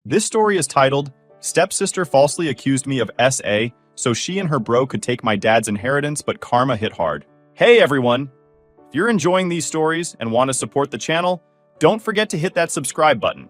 This story is titled, Stepsister Falsely Accused Me of SA, so she and her bro could take my dad's inheritance, but karma hit hard. Hey everyone! If you're enjoying these stories and want to support the channel, don't forget to hit that subscribe button.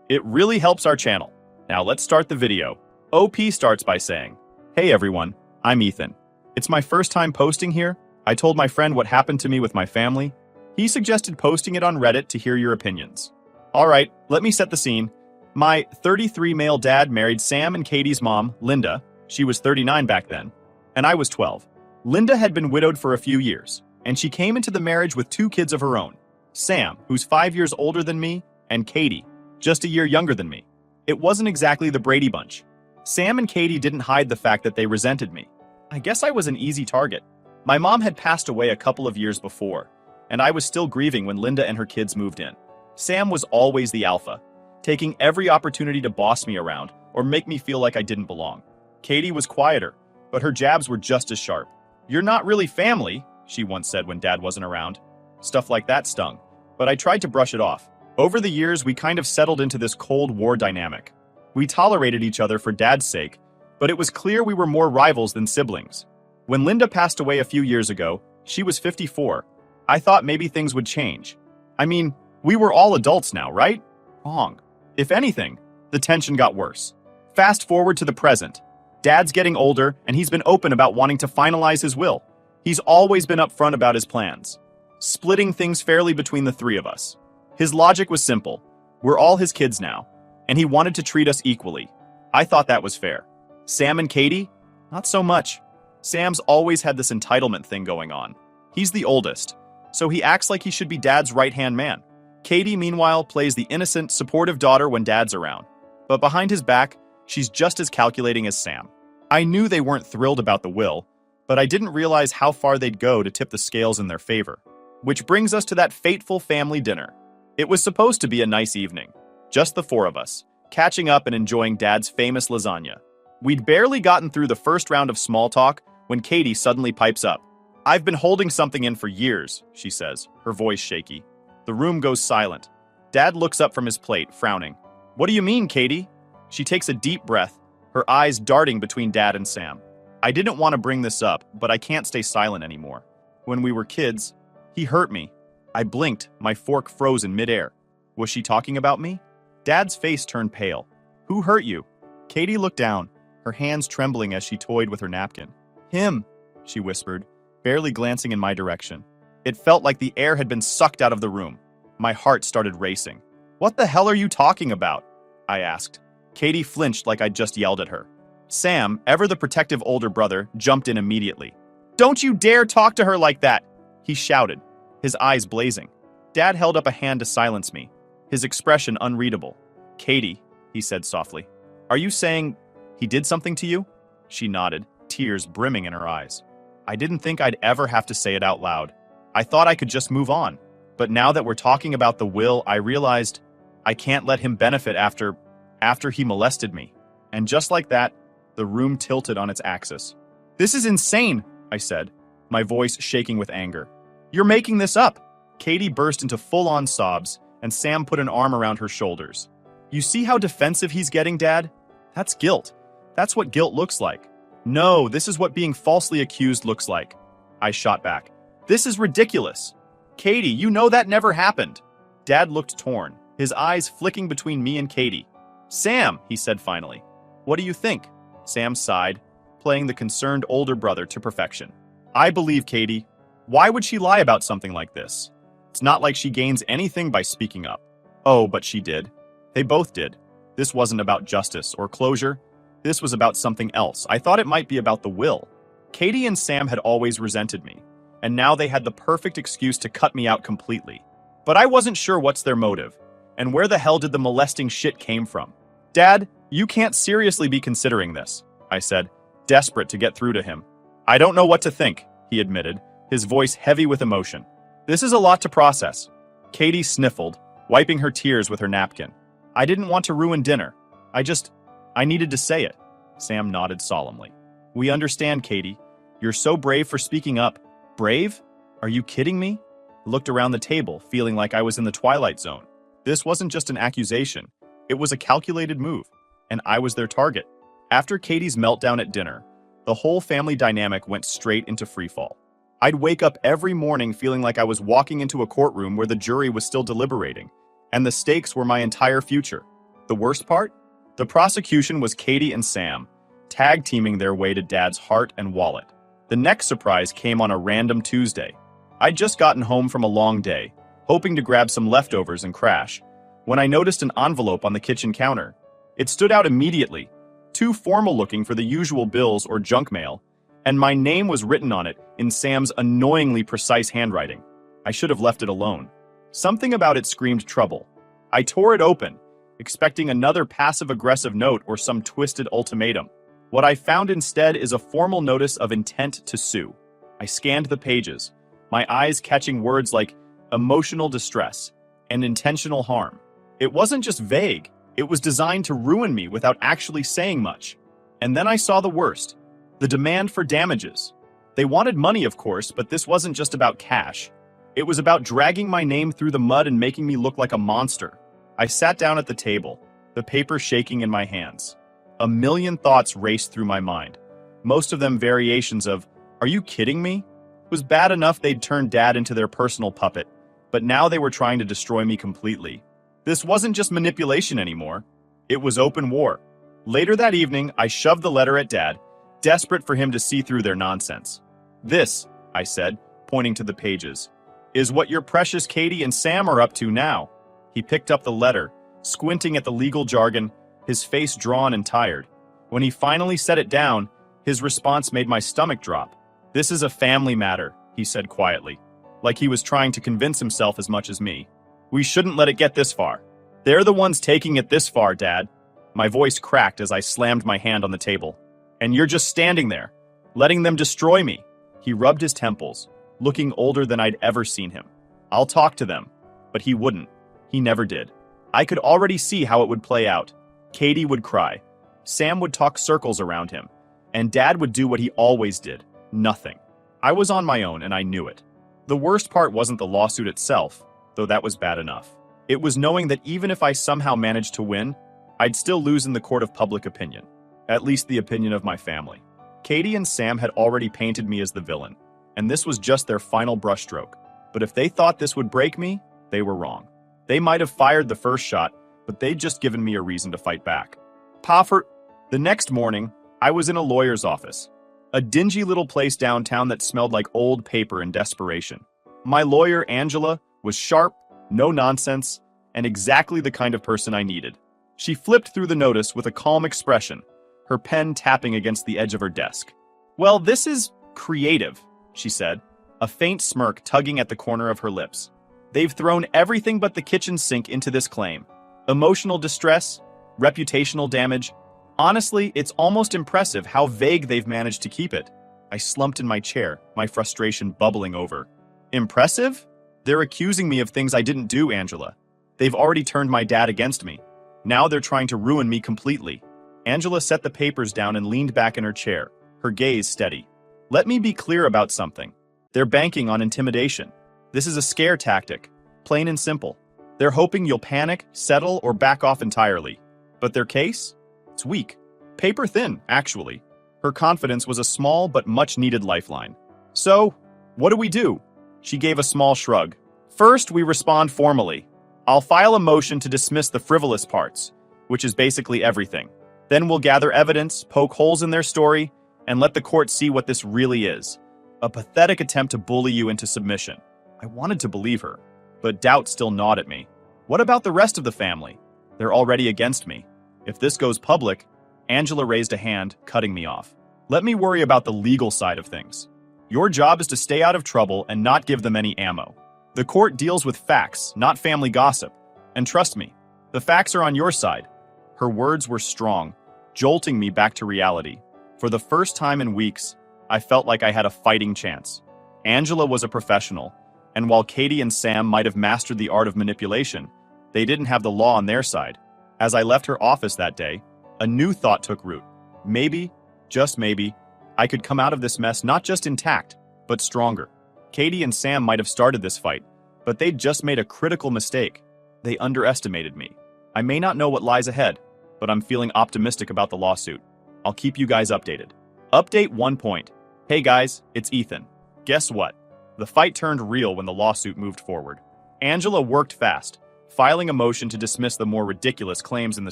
It really helps our channel. Now let's start the video. OP starts by saying, Hey everyone, I'm Ethan. It's my first time posting here. I told my friend what happened to me with my family. He suggested posting it on Reddit to hear your opinions. Alright, let me set the scene. My 33 male dad married Sam and Katie's mom, Linda. She was 39 back then, and I was 12. Linda had been widowed for a few years, and she came into the marriage with 2 kids of her own. Sam, who's 5 years older than me, and Katie, just a year younger than me. It wasn't exactly the Brady Bunch. Sam and Katie didn't hide the fact that they resented me. I guess I was an easy target. My mom had passed away a couple of years before, and I was still grieving when Linda and her kids moved in. Sam was always the alpha, taking every opportunity to boss me around or make me feel like I didn't belong. Katie was quieter, but her jabs were just as sharp. You're not really family, she once said when Dad wasn't around. Stuff like that stung, but I tried to brush it off. Over the years, we kind of settled into this Cold War dynamic. We tolerated each other for Dad's sake, but it was clear we were more rivals than siblings. When Linda passed away a few years ago, she was 54. I thought maybe things would change. I mean, we were all adults now, right? Wrong. If anything, the tension got worse. Fast forward to the present. Dad's getting older, and he's been open about wanting to finalize his will. He's always been upfront about his plans, splitting things fairly between the 3 of us. His logic was simple. We're all his kids now, and he wanted to treat us equally. I thought that was fair. Sam and Katie? Not so much. Sam's always had this entitlement thing going on. He's the oldest, so he acts like he should be Dad's right-hand man. Katie, meanwhile, plays the innocent, supportive daughter when Dad's around. But behind his back, she's just as calculating as Sam. I knew they weren't thrilled about the will, but I didn't realize how far they'd go to tip the scales in their favor. Which brings us to that fateful family dinner. It was supposed to be a nice evening. Just the 4 of us, catching up and enjoying Dad's famous lasagna. We'd barely gotten through the first round of small talk when Katie suddenly pipes up. I've been holding something in for years, she says, her voice shaky. The room goes silent. Dad looks up from his plate, frowning. What do you mean, Katie? She takes a deep breath, her eyes darting between Dad and Sam. I didn't want to bring this up, but I can't stay silent anymore. When we were kids, he hurt me. I blinked, my fork froze in midair. Was she talking about me? Dad's face turned pale. Who hurt you? Katie looked down, her hands trembling as she toyed with her napkin. Him, she whispered, barely glancing in my direction. It felt like the air had been sucked out of the room. My heart started racing. What the hell are you talking about? I asked. Katie flinched like I'd just yelled at her. Sam, ever the protective older brother, jumped in immediately. Don't you dare talk to her like that, he shouted, his eyes blazing. Dad held up a hand to silence me, his expression unreadable. Katie, he said softly, are you saying he did something to you? She nodded, tears brimming in her eyes. I didn't think I'd ever have to say it out loud. I thought I could just move on. But now that we're talking about the will, I realized I can't let him benefit after he molested me. And just like that, the room tilted on its axis. This is insane, I said, my voice shaking with anger. You're making this up. Katie burst into full-on sobs, and Sam put an arm around her shoulders. You see how defensive he's getting, Dad? That's guilt. That's what guilt looks like. No, this is what being falsely accused looks like. I shot back. This is ridiculous. Katie, you know that never happened. Dad looked torn, his eyes flicking between me and Katie. Sam, he said finally. What do you think? Sam sighed, playing the concerned older brother to perfection. I believe Katie. Why would she lie about something like this? It's not like she gains anything by speaking up. Oh, but she did. They both did. This wasn't about justice or closure. This was about something else. I thought it might be about the will. Katie and Sam had always resented me, and now they had the perfect excuse to cut me out completely. But I wasn't sure what's their motive, and where the hell did the molesting shit came from? Dad, you can't seriously be considering this, I said, desperate to get through to him. I don't know what to think, he admitted, his voice heavy with emotion. This is a lot to process. Katie sniffled, wiping her tears with her napkin. I didn't want to ruin dinner. I needed to say it. Sam nodded solemnly. We understand, Katie. You're so brave for speaking up. Brave? Are you kidding me? I looked around the table, feeling like I was in the Twilight Zone. This wasn't just an accusation. It was a calculated move, and I was their target. After Katie's meltdown at dinner, the whole family dynamic went straight into freefall. I'd wake up every morning feeling like I was walking into a courtroom where the jury was still deliberating, and the stakes were my entire future. The worst part? The prosecution was Katie and Sam, tag-teaming their way to Dad's heart and wallet. The next surprise came on a random Tuesday. I'd just gotten home from a long day, hoping to grab some leftovers and crash, when I noticed an envelope on the kitchen counter. It stood out immediately, too formal-looking for the usual bills or junk mail, and my name was written on it in Sam's annoyingly precise handwriting. I should have left it alone. Something about it screamed trouble. I tore it open, expecting another passive-aggressive note or some twisted ultimatum. What I found instead is a formal notice of intent to sue. I scanned the pages, my eyes catching words like emotional distress and intentional harm. It wasn't just vague, it was designed to ruin me without actually saying much. And then I saw the worst, the demand for damages. They wanted money, of course, but this wasn't just about cash. It was about dragging my name through the mud and making me look like a monster. I sat down at the table, the paper shaking in my hands. A million thoughts raced through my mind, most of them variations of, "Are you kidding me?" It was bad enough they'd turned Dad into their personal puppet, but now they were trying to destroy me completely. This wasn't just manipulation anymore. It was open war. Later that evening, I shoved the letter at Dad, desperate for him to see through their nonsense. "This," I said, pointing to the pages, "is what your precious Katie and Sam are up to now." He picked up the letter, squinting at the legal jargon, his face drawn and tired. When he finally set it down, his response made my stomach drop. "This is a family matter," he said quietly, like he was trying to convince himself as much as me. "We shouldn't let it get this far. They're the ones taking it this far, Dad." My voice cracked as I slammed my hand on the table. "And you're just standing there, letting them destroy me." He rubbed his temples, looking older than I'd ever seen him. "I'll talk to them." But he wouldn't. He never did. I could already see how it would play out. Katie would cry. Sam would talk circles around him. And Dad would do what he always did. Nothing. I was on my own, and I knew it. The worst part wasn't the lawsuit itself, though that was bad enough. It was knowing that even if I somehow managed to win, I'd still lose in the court of public opinion. At least the opinion of my family. Katie and Sam had already painted me as the villain, and this was just their final brushstroke. But if they thought this would break me, they were wrong. They might have fired the first shot, but they'd just given me a reason to fight back. The next morning, I was in a lawyer's office. A dingy little place downtown that smelled like old paper and desperation. My lawyer, Angela, was sharp, no nonsense, and exactly the kind of person I needed. She flipped through the notice with a calm expression, her pen tapping against the edge of her desk. "Well, this is creative," she said, a faint smirk tugging at the corner of her lips. "They've thrown everything but the kitchen sink into this claim. Emotional distress, reputational damage. Honestly, it's almost impressive how vague they've managed to keep it." I slumped in my chair, my frustration bubbling over. "Impressive? They're accusing me of things I didn't do, Angela. They've already turned my dad against me. Now they're trying to ruin me completely." Angela set the papers down and leaned back in her chair, her gaze steady. "Let me be clear about something. They're banking on intimidation. This is a scare tactic, plain and simple. They're hoping you'll panic, settle, or back off entirely. But their case? It's weak. Paper thin, actually." Her confidence was a small but much-needed lifeline. "So, what do we do?" She gave a small shrug. "First, we respond formally. I'll file a motion to dismiss the frivolous parts, which is basically everything. Then we'll gather evidence, poke holes in their story, and let the court see what this really is. A pathetic attempt to bully you into submission." I wanted to believe her, but doubt still gnawed at me. "What about the rest of the family? They're already against me. If this goes public..." Angela raised a hand, cutting me off. "Let me worry about the legal side of things. Your job is to stay out of trouble and not give them any ammo. The court deals with facts, not family gossip. And trust me, the facts are on your side." Her words were strong, jolting me back to reality. For the first time in weeks, I felt like I had a fighting chance. Angela was a professional, and while Katie and Sam might have mastered the art of manipulation, they didn't have the law on their side. As I left her office that day, a new thought took root. Maybe, just maybe, I could come out of this mess not just intact, but stronger. Katie and Sam might have started this fight, but they'd just made a critical mistake. They underestimated me. I may not know what lies ahead, but I'm feeling optimistic about the lawsuit. I'll keep you guys updated. Update 1 point. Hey guys, it's Ethan. Guess what? The fight turned real when the lawsuit moved forward. Angela worked fast, filing a motion to dismiss the more ridiculous claims in the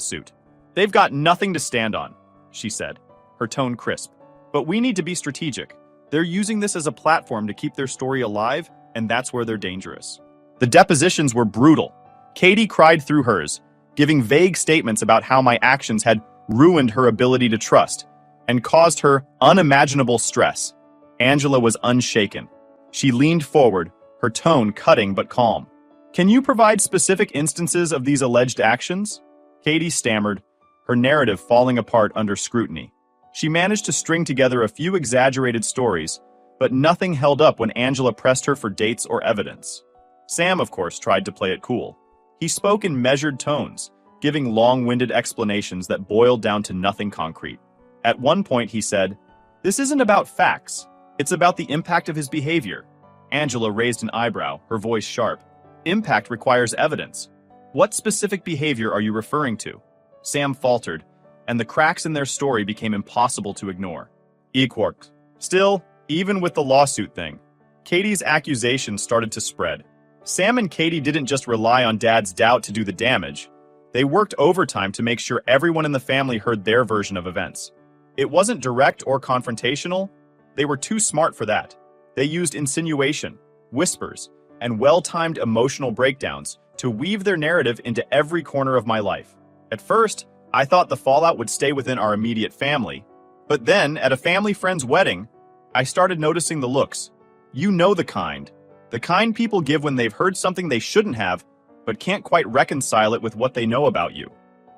suit. They've got nothing to stand on, she said, her tone crisp. But we need to be strategic. They're using this as a platform to keep their story alive, and that's where they're dangerous. The depositions were brutal. Katie cried through hers, giving vague statements about how my actions had ruined her ability to trust and caused her unimaginable stress. Angela was unshaken. She leaned forward, her tone cutting but calm. Can you provide specific instances of these alleged actions? Katie stammered, her narrative falling apart under scrutiny. She managed to string together a few exaggerated stories, but nothing held up when Angela pressed her for dates or evidence. Sam, of course, tried to play it cool. He spoke in measured tones, giving long-winded explanations that boiled down to nothing concrete. At one point, he said, "This isn't about facts. It's about the impact of his behavior." Angela raised an eyebrow, her voice sharp. "Impact requires evidence. What specific behavior are you referring to?" Sam faltered, and the cracks in their story became impossible to ignore. Equark. Still, even with the lawsuit thing, Katie's accusations started to spread. Sam and Katie didn't just rely on Dad's doubt to do the damage. They worked overtime to make sure everyone in the family heard their version of events. It wasn't direct or confrontational. They were too smart for that. They used insinuation, whispers, and well-timed emotional breakdowns to weave their narrative into every corner of my life. At first, I thought the fallout would stay within our immediate family. But then, at a family friend's wedding, I started noticing the looks. You know the kind. The kind people give when they've heard something they shouldn't have, but can't quite reconcile it with what they know about you.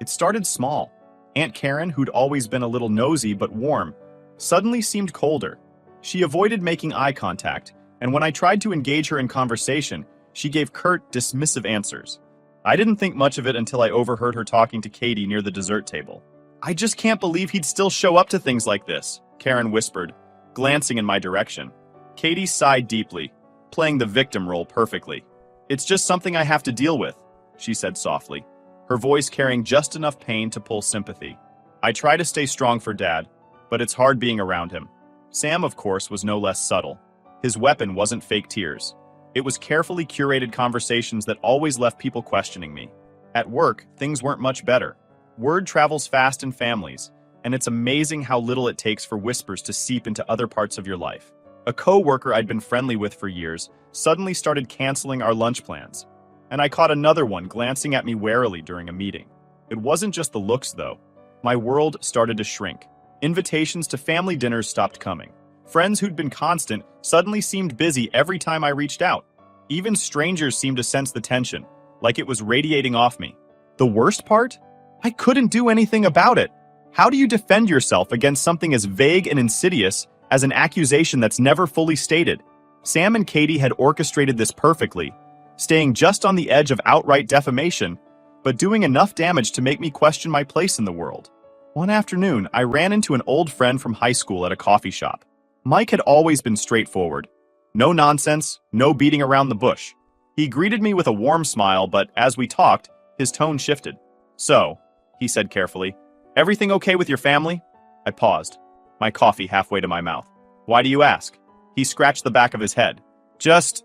It started small. Aunt Karen, who'd always been a little nosy but warm, suddenly seemed colder. She avoided making eye contact, and when I tried to engage her in conversation, she gave curt, dismissive answers. I didn't think much of it until I overheard her talking to Katie near the dessert table. "I just can't believe he'd still show up to things like this," Karen whispered, glancing in my direction. Katie sighed deeply, playing the victim role perfectly. "It's just something I have to deal with," she said softly, her voice carrying just enough pain to pull sympathy. I try to stay strong for Dad, but it's hard being around him. Sam, of course, was no less subtle. His weapon wasn't fake tears. It was carefully curated conversations that always left people questioning me. At work, things weren't much better. Word travels fast in families, and it's amazing how little it takes for whispers to seep into other parts of your life. A co-worker I'd been friendly with for years suddenly started canceling our lunch plans, and I caught another one glancing at me warily during a meeting. It wasn't just the looks, though. My world started to shrink. Invitations to family dinners stopped coming. Friends who'd been constant suddenly seemed busy every time I reached out. Even strangers seemed to sense the tension, like it was radiating off me. The worst part? I couldn't do anything about it. How do you defend yourself against something as vague and insidious as an accusation that's never fully stated? Sam and Katie had orchestrated this perfectly, staying just on the edge of outright defamation, but doing enough damage to make me question my place in the world. One afternoon, I ran into an old friend from high school at a coffee shop. Mike had always been straightforward. No nonsense, no beating around the bush. He greeted me with a warm smile, but as we talked, his tone shifted. "So," he said carefully, "everything okay with your family?" I paused, my coffee halfway to my mouth. "Why do you ask?" He scratched the back of his head. "Just,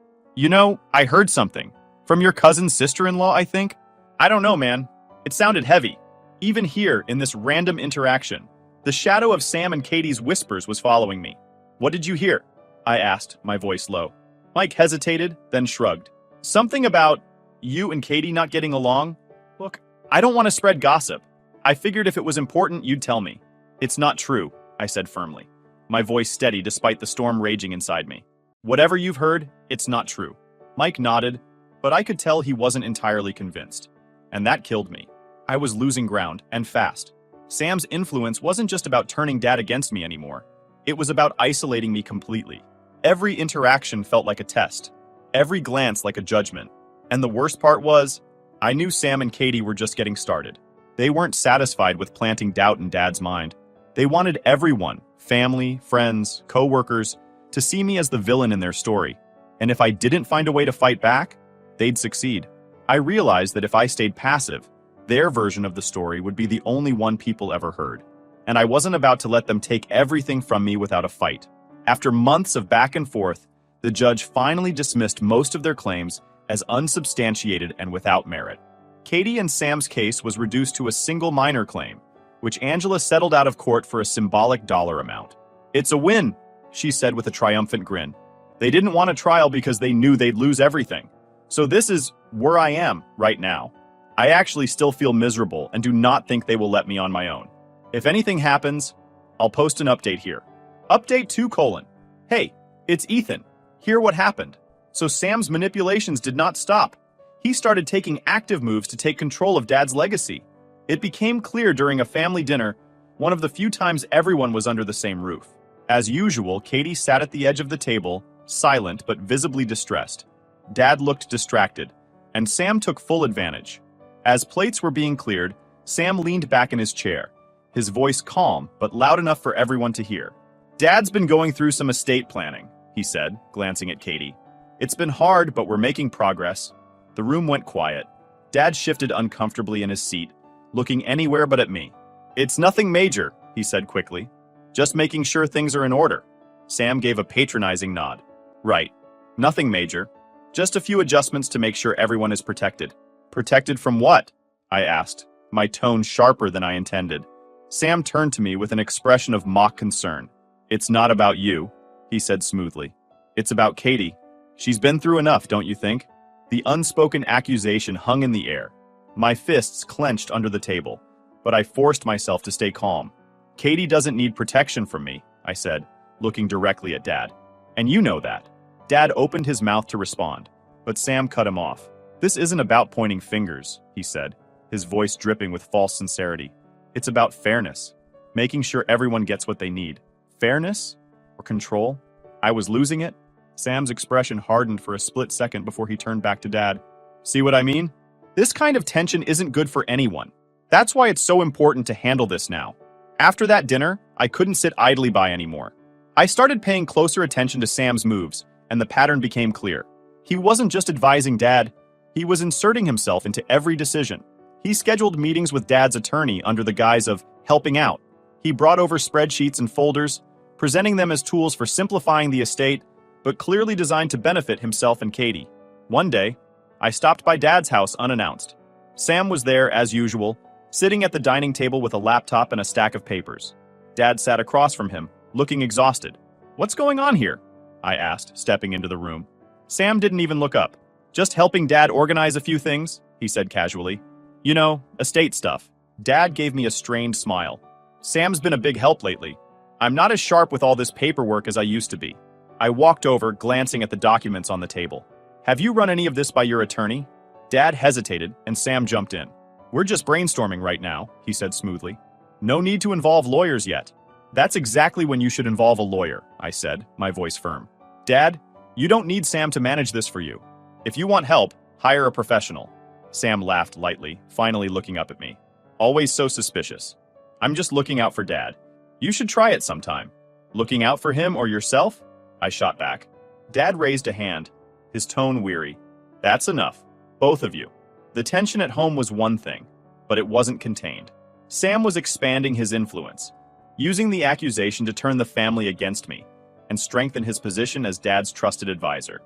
I heard something. From your cousin's sister-in-law, I think? I don't know, man. It sounded heavy. Even here, in this random interaction, the shadow of Sam and Katie's whispers was following me. "What did you hear?" I asked, my voice low. Mike hesitated, then shrugged. "Something about you and Katie not getting along? Look, I don't want to spread gossip. I figured if it was important, you'd tell me." "It's not true," I said firmly, my voice steady despite the storm raging inside me. "Whatever you've heard, it's not true." Mike nodded, but I could tell he wasn't entirely convinced. And that killed me. I was losing ground, and fast. Sam's influence wasn't just about turning Dad against me anymore. It was about isolating me completely. Every interaction felt like a test. Every glance like a judgment. And the worst part was, I knew Sam and Katie were just getting started. They weren't satisfied with planting doubt in Dad's mind. They wanted everyone, family, friends, co-workers, to see me as the villain in their story. And if I didn't find a way to fight back, they'd succeed. I realized that if I stayed passive, Their version of the story would be the only one people ever heard. And I wasn't about to let them take everything from me without a fight. After months of back and forth, the judge finally dismissed most of their claims as unsubstantiated and without merit. Katie and Sam's case was reduced to a single minor claim, which Angela settled out of court for a symbolic dollar amount. "It's a win," she said with a triumphant grin. "They didn't want a trial because they knew they'd lose everything. So this is where I am right now. I actually still feel miserable and do not think they will let me on my own. If anything happens, I'll post an update here. Update 2: Hey, it's Ethan. Hear what happened." So Sam's manipulations did not stop. He started taking active moves to take control of Dad's legacy. It became clear during a family dinner, one of the few times everyone was under the same roof. As usual, Katie sat at the edge of the table, silent but visibly distressed. Dad looked distracted, and Sam took full advantage. As plates were being cleared, Sam leaned back in his chair, his voice calm but loud enough for everyone to hear. "Dad's been going through some estate planning," he said, glancing at Katie. "It's been hard, but we're making progress." The room went quiet. Dad shifted uncomfortably in his seat, looking anywhere but at me. "It's nothing major," he said quickly. "Just making sure things are in order." Sam gave a patronizing nod. "Right. Nothing major. Just a few adjustments to make sure everyone is protected." "Protected from what?" I asked, my tone sharper than I intended. Sam turned to me with an expression of mock concern. "It's not about you," he said smoothly. "It's about Katie. She's been through enough, don't you think?" The unspoken accusation hung in the air. My fists clenched under the table, but I forced myself to stay calm. "Katie doesn't need protection from me," I said, looking directly at Dad. "And you know that." Dad opened his mouth to respond, but Sam cut him off. "This isn't about pointing fingers," he said, his voice dripping with false sincerity. "It's about fairness, making sure everyone gets what they need." Fairness? Or control? I was losing it. Sam's expression hardened for a split second before he turned back to Dad. "See what I mean? This kind of tension isn't good for anyone. That's why it's so important to handle this now." After that dinner, I couldn't sit idly by anymore. I started paying closer attention to Sam's moves, and the pattern became clear. He wasn't just advising Dad, he was inserting himself into every decision. He scheduled meetings with Dad's attorney under the guise of helping out. He brought over spreadsheets and folders, presenting them as tools for simplifying the estate, but clearly designed to benefit himself and Katie. One day, I stopped by Dad's house unannounced. Sam was there, as usual, sitting at the dining table with a laptop and a stack of papers. Dad sat across from him, looking exhausted. "What's going on here?" I asked, stepping into the room. Sam didn't even look up. "Just helping Dad organize a few things," he said casually. "You know, estate stuff." Dad gave me a strained smile. "Sam's been a big help lately. I'm not as sharp with all this paperwork as I used to be." I walked over, glancing at the documents on the table. "Have you run any of this by your attorney?" Dad hesitated, and Sam jumped in. "We're just brainstorming right now," he said smoothly. "No need to involve lawyers yet." "That's exactly when you should involve a lawyer," I said, my voice firm. "Dad, you don't need Sam to manage this for you. If you want help, hire a professional." Sam laughed lightly, finally looking up at me. "Always so suspicious." "I'm just looking out for Dad. You should try it sometime." "Looking out for him or yourself?" I shot back. Dad raised a hand, his tone weary. "That's enough. Both of you." The tension at home was one thing, but it wasn't contained. Sam was expanding his influence, using the accusation to turn the family against me and strengthen his position as Dad's trusted advisor.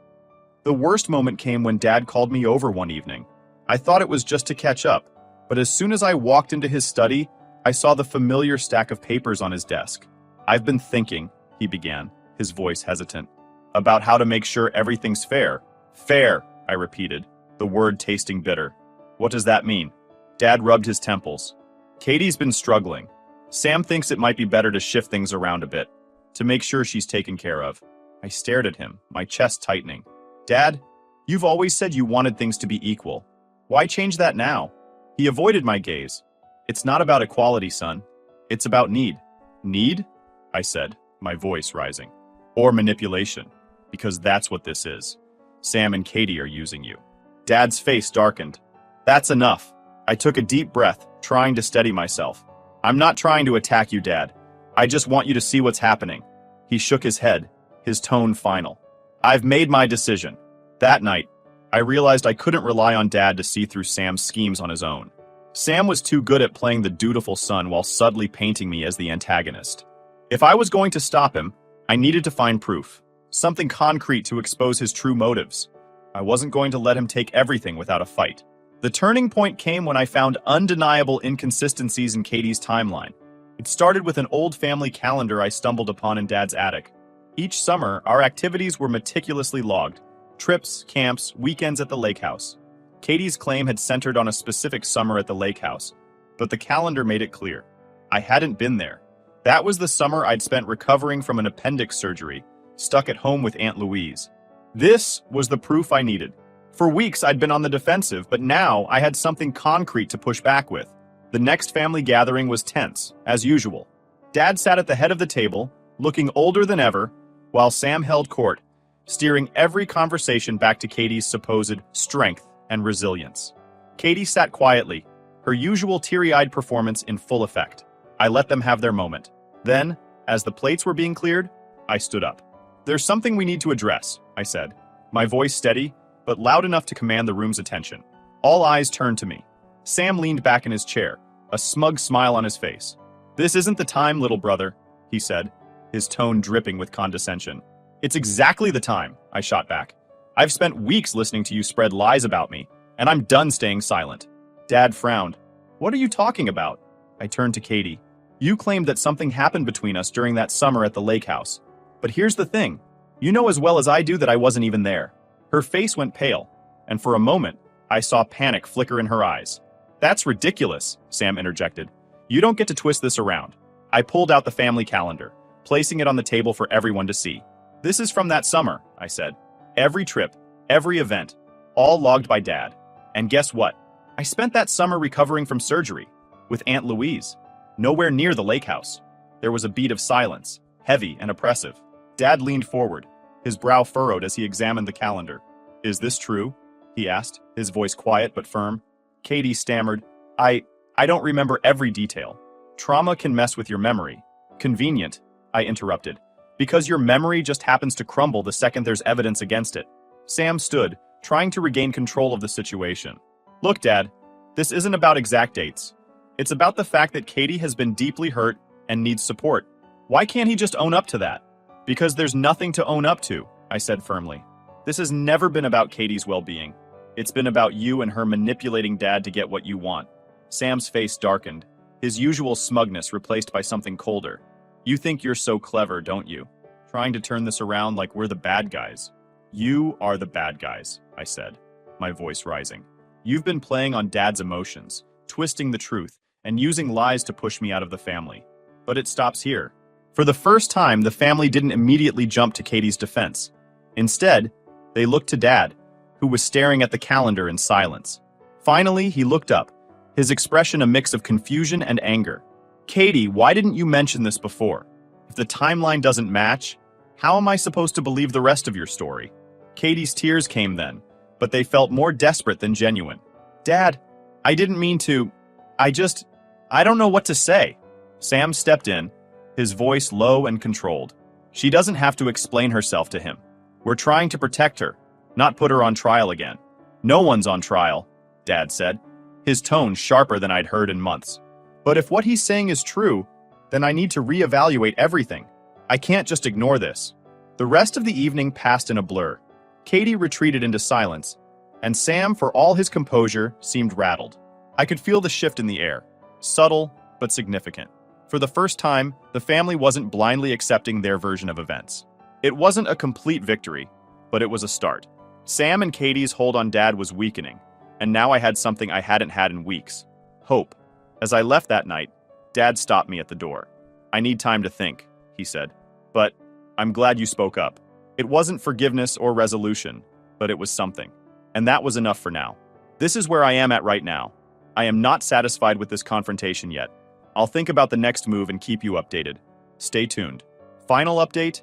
The worst moment came when Dad called me over one evening. I thought it was just to catch up, but as soon as I walked into his study, I saw the familiar stack of papers on his desk. "I've been thinking," he began, his voice hesitant, "about how to make sure everything's fair." "Fair," I repeated, the word tasting bitter. "What does that mean?" Dad rubbed his temples. "Katie's been struggling. Sam thinks it might be better to shift things around a bit, to make sure she's taken care of." I stared at him, my chest tightening. "Dad, you've always said you wanted things to be equal. Why change that now?" He avoided my gaze. "It's not about equality, son. It's about need." "Need?" I said, my voice rising. "Or manipulation, because that's what this is. Sam and Katie are using you." Dad's face darkened. "That's enough." I took a deep breath, trying to steady myself. "I'm not trying to attack you, Dad. I just want you to see what's happening." He shook his head, his tone final. "I've made my decision." That night, I realized I couldn't rely on Dad to see through Sam's schemes on his own. Sam was too good at playing the dutiful son while subtly painting me as the antagonist. If I was going to stop him, I needed to find proof, something concrete to expose his true motives. I wasn't going to let him take everything without a fight. The turning point came when I found undeniable inconsistencies in Katie's timeline. It started with an old family calendar I stumbled upon in Dad's attic. Each summer, our activities were meticulously logged: trips, camps, weekends at the lake house. Katie's claim had centered on a specific summer at the lake house, but the calendar made it clear. I hadn't been there. That was the summer I'd spent recovering from an appendix surgery, stuck at home with Aunt Louise. This was the proof I needed. For weeks, I'd been on the defensive, but now I had something concrete to push back with. The next family gathering was tense, as usual. Dad sat at the head of the table, looking older than ever, while Sam held court, steering every conversation back to Katie's supposed strength and resilience. Katie sat quietly, her usual teary-eyed performance in full effect. I let them have their moment. Then, as the plates were being cleared, I stood up. "There's something we need to address," I said, my voice steady, but loud enough to command the room's attention. All eyes turned to me. Sam leaned back in his chair, a smug smile on his face. "This isn't the time, little brother," he said, his tone dripping with condescension. "It's exactly the time," I shot back. "I've spent weeks listening to you spread lies about me, and I'm done staying silent." Dad frowned. "What are you talking about?" I turned to Katie. "You claimed that something happened between us during that summer at the lake house. But here's the thing. You know as well as I do that I wasn't even there." Her face went pale, and for a moment, I saw panic flicker in her eyes. "That's ridiculous," Sam interjected. "You don't get to twist this around." I pulled out the family calendar, placing it on the table for everyone to see. "This is from that summer," I said. "Every trip, every event, all logged by Dad. And guess what? I spent that summer recovering from surgery, with Aunt Louise, nowhere near the lake house." There was a beat of silence, heavy and oppressive. Dad leaned forward, his brow furrowed as he examined the calendar. "Is this true?" he asked, his voice quiet but firm. Katie stammered, I don't remember every detail. Trauma can mess with your memory." "Convenient," I interrupted, "because your memory just happens to crumble the second there's evidence against it." Sam stood, trying to regain control of the situation. "Look, Dad, this isn't about exact dates. It's about the fact that Katie has been deeply hurt and needs support. Why can't he just own up to that?" "Because there's nothing to own up to," I said firmly. "This has never been about Katie's well-being. It's been about you and her manipulating Dad to get what you want." Sam's face darkened, his usual smugness replaced by something colder. "You think you're so clever, don't you? Trying to turn this around like we're the bad guys." "You are the bad guys," I said, my voice rising. "You've been playing on Dad's emotions, twisting the truth, and using lies to push me out of the family. But it stops here." For the first time, the family didn't immediately jump to Katie's defense. Instead, they looked to Dad, who was staring at the calendar in silence. Finally, he looked up, his expression a mix of confusion and anger. "Katie, why didn't you mention this before? If the timeline doesn't match, how am I supposed to believe the rest of your story?" Katie's tears came then, but they felt more desperate than genuine. "Dad, I didn't mean to. I don't know what to say." Sam stepped in, his voice low and controlled. "She doesn't have to explain herself to him. We're trying to protect her, not put her on trial again." "No one's on trial," Dad said, his tone sharper than I'd heard in months. "But if what he's saying is true, then I need to reevaluate everything. I can't just ignore this." The rest of the evening passed in a blur. Katie retreated into silence, and Sam, for all his composure, seemed rattled. I could feel the shift in the air, subtle but significant. For the first time, the family wasn't blindly accepting their version of events. It wasn't a complete victory, but it was a start. Sam and Katie's hold on Dad was weakening, and now I had something I hadn't had in weeks: hope. As I left that night, Dad stopped me at the door. "I need time to think," he said. "But I'm glad you spoke up." It wasn't forgiveness or resolution, but it was something. And that was enough for now. This is where I am at right now. I am not satisfied with this confrontation yet. I'll think about the next move and keep you updated. Stay tuned. Final update?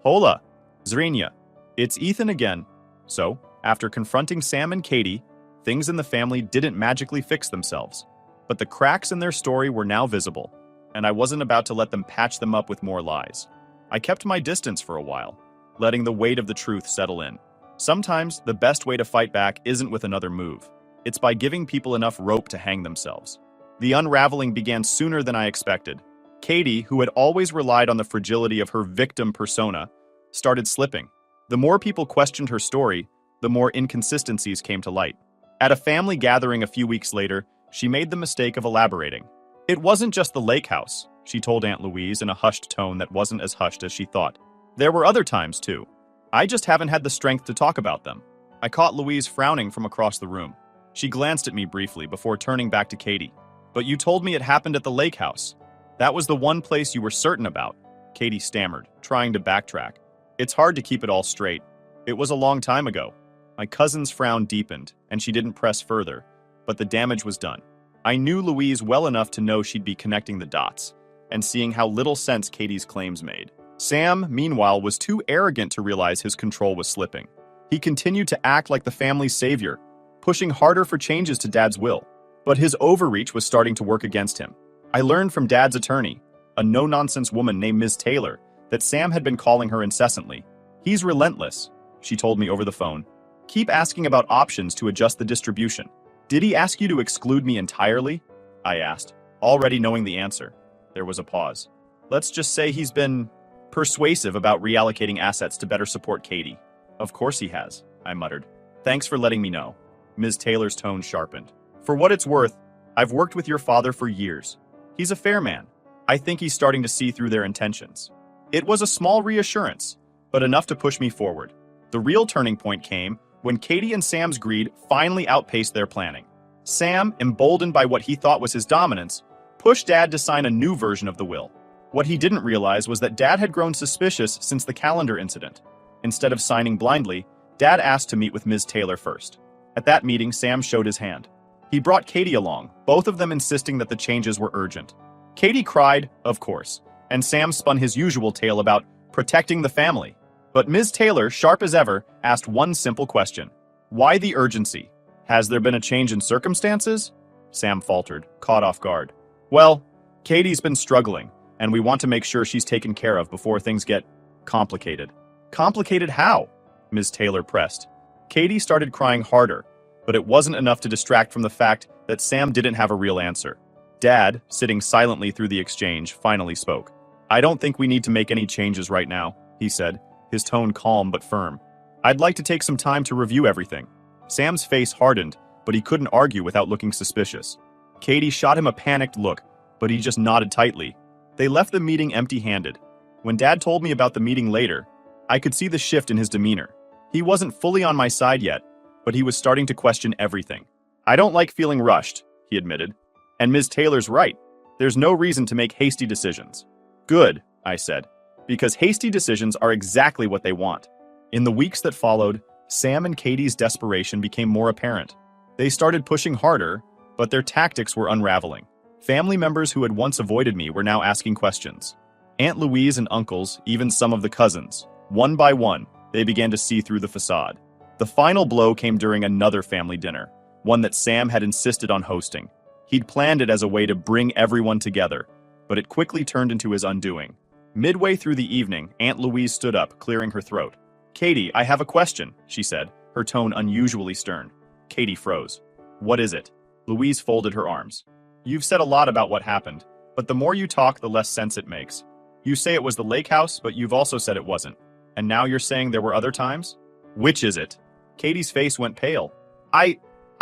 Hola, Zrinya. It's Ethan again. So, after confronting Sam and Katie, things in the family didn't magically fix themselves. But the cracks in their story were now visible, and I wasn't about to let them patch them up with more lies. I kept my distance for a while, letting the weight of the truth settle in. Sometimes, the best way to fight back isn't with another move. It's by giving people enough rope to hang themselves. The unraveling began sooner than I expected. Katie, who had always relied on the fragility of her victim persona, started slipping. The more people questioned her story, the more inconsistencies came to light. At a family gathering a few weeks later, she made the mistake of elaborating. It wasn't just the lake house, she told Aunt Louise in a hushed tone that wasn't as hushed as she thought. There were other times, too. I just haven't had the strength to talk about them. I caught Louise frowning from across the room. She glanced at me briefly before turning back to Katie. But you told me it happened at the lake house. That was the one place you were certain about, Katie stammered, trying to backtrack. It's hard to keep it all straight. It was a long time ago. My cousin's frown deepened, and she didn't press further, but the damage was done. I knew Louise well enough to know she'd be connecting the dots, and seeing how little sense Katie's claims made. Sam, meanwhile, was too arrogant to realize his control was slipping. He continued to act like the family's savior, pushing harder for changes to Dad's will. But his overreach was starting to work against him. I learned from Dad's attorney, a no-nonsense woman named Ms. Taylor, that Sam had been calling her incessantly. He's relentless, she told me over the phone. Keep asking about options to adjust the distribution. Did he ask you to exclude me entirely? I asked, already knowing the answer. There was a pause. Let's just say he's been persuasive about reallocating assets to better support Katie. Of course he has, I muttered. Thanks for letting me know. Ms. Taylor's tone sharpened. For what it's worth, I've worked with your father for years. He's a fair man. I think he's starting to see through their intentions. It was a small reassurance, but enough to push me forward. The real turning point came when Katie and Sam's greed finally outpaced their planning. Sam, emboldened by what he thought was his dominance, pushed Dad to sign a new version of the will. What he didn't realize was that Dad had grown suspicious since the calendar incident. Instead of signing blindly, Dad asked to meet with Ms. Taylor first. At that meeting, Sam showed his hand. He brought Katie along, both of them insisting that the changes were urgent. Katie cried, of course, and Sam spun his usual tale about protecting the family. But Ms. Taylor, sharp as ever, asked one simple question. Why the urgency? Has there been a change in circumstances? Sam faltered, caught off guard. Well, Katie's been struggling, and we want to make sure she's taken care of before things get complicated. Complicated how? Ms. Taylor pressed. Katie started crying harder, but it wasn't enough to distract from the fact that Sam didn't have a real answer. Dad, sitting silently through the exchange, finally spoke. I don't think we need to make any changes right now, he said, his tone calm but firm. I'd like to take some time to review everything. Sam's face hardened, but he couldn't argue without looking suspicious. Katie shot him a panicked look, but he just nodded tightly. They left the meeting empty-handed. When Dad told me about the meeting later, I could see the shift in his demeanor. He wasn't fully on my side yet, but he was starting to question everything. I don't like feeling rushed, he admitted. And Ms. Taylor's right. There's no reason to make hasty decisions. Good, I said, because hasty decisions are exactly what they want. In the weeks that followed, Sam and Katie's desperation became more apparent. They started pushing harder, but their tactics were unraveling. Family members who had once avoided me were now asking questions. Aunt Louise and uncles, even some of the cousins. One by one, they began to see through the facade. The final blow came during another family dinner, one that Sam had insisted on hosting. He'd planned it as a way to bring everyone together, but it quickly turned into his undoing. Midway through the evening, Aunt Louise stood up, clearing her throat. Katie, I have a question, she said, her tone unusually stern. Katie froze. What is it? Louise folded her arms. You've said a lot about what happened, but the more you talk, the less sense it makes. You say it was the lake house, but you've also said it wasn't. And now you're saying there were other times? Which is it? Katie's face went pale. I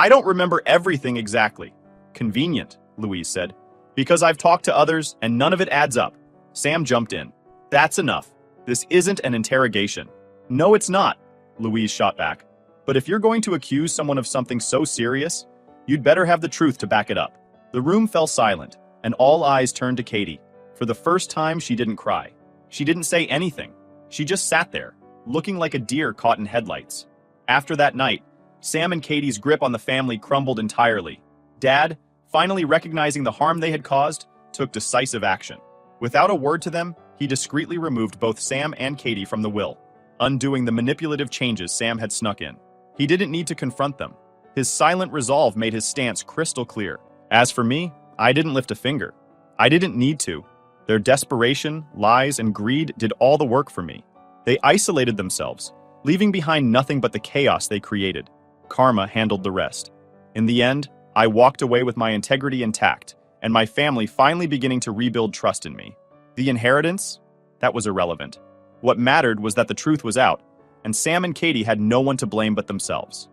don't remember everything exactly. Convenient, Louise said. Because I've talked to others, and none of it adds up. Sam jumped in. That's enough. This isn't an interrogation. No, it's not, Louise shot back. But if you're going to accuse someone of something so serious, you'd better have the truth to back it up. The room fell silent, and all eyes turned to Katie. For the first time, she didn't cry. She didn't say anything. She just sat there, looking like a deer caught in headlights. After that night, Sam and Katie's grip on the family crumbled entirely. Dad, finally recognizing the harm they had caused, took decisive action. Without a word to them, he discreetly removed both Sam and Katie from the will, undoing the manipulative changes Sam had snuck in. He didn't need to confront them. His silent resolve made his stance crystal clear. As for me, I didn't lift a finger. I didn't need to. Their desperation, lies, and greed did all the work for me. They isolated themselves, leaving behind nothing but the chaos they created. Karma handled the rest. In the end, I walked away with my integrity intact, and my family finally beginning to rebuild trust in me. The inheritance? That was irrelevant. What mattered was that the truth was out, and Sam and Katie had no one to blame but themselves.